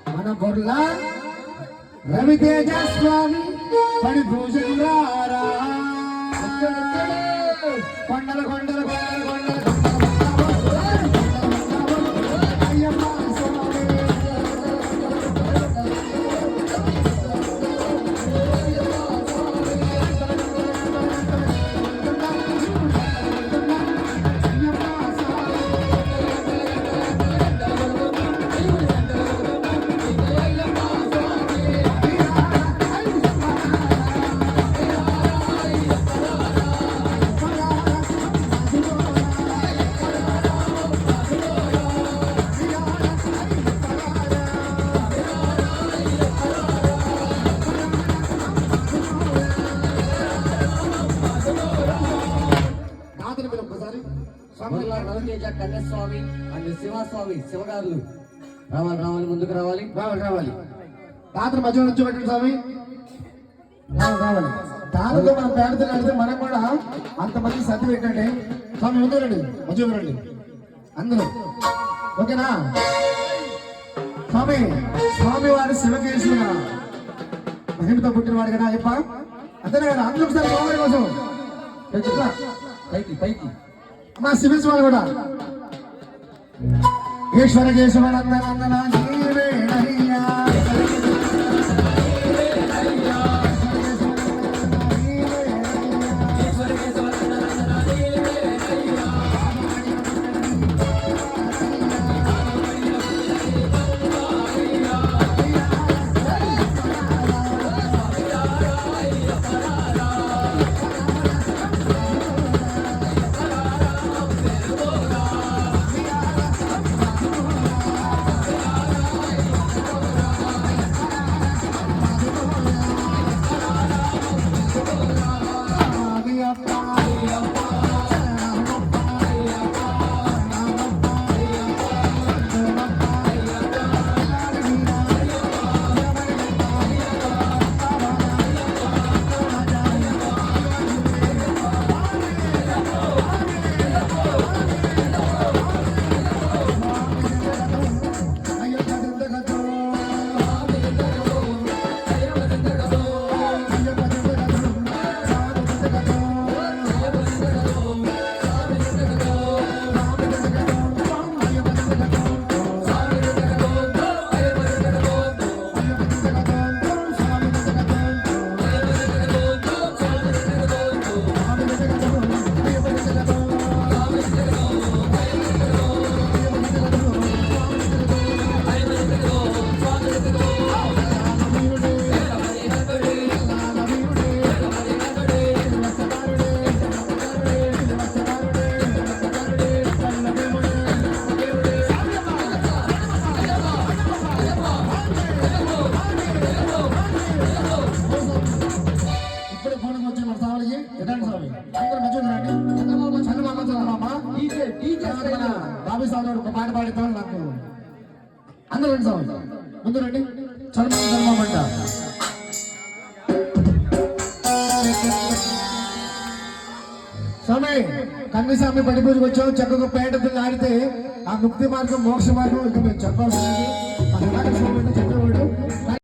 మన బొర్ల రవితేజ స్వామి పడి పూజంగారా కొండల కొండల కొండల కొండల రవితేజ కన్యస్వామి అండ్ శివస్వామి శివగారులు రావాలి రావాలి ముందుకు రావాలి రావాలి రావాలి తాతను మధ్య నుంచి పెట్టండి స్వామి రావాలి తాతతో మనం పేడతో కలిస్తే మనం కూడా అంతమంది సర్ది పెట్టండి స్వామి ముందు రండి మధ్య రండి అందరూ ఓకేనా స్వామి స్వామి వారి శివకేశ్వర మహిమతో పుట్టినవాడు కదా అయ్యప్ప అంతేనే కదా అందరూ ఒకసారి స్వామి కోసం పైకి పైకి మా సివిల్స్ వాళ్ళు కూడా ఈశ్వర కేశవనందనందన నీవేనయ్యా బాబీ సార్ ఒక పాట పాడిద్దాం నాకు అందరూ రండి సార్ ముందు రండి చలమంట స్వామి కన్నిస్వామి పడి పూజకు వచ్చాం చక్కగా పేట ఆడితే ఆ ముక్తి మార్గం మోక్ష మార్గం ఇక మీరు చెప్పాల్సింది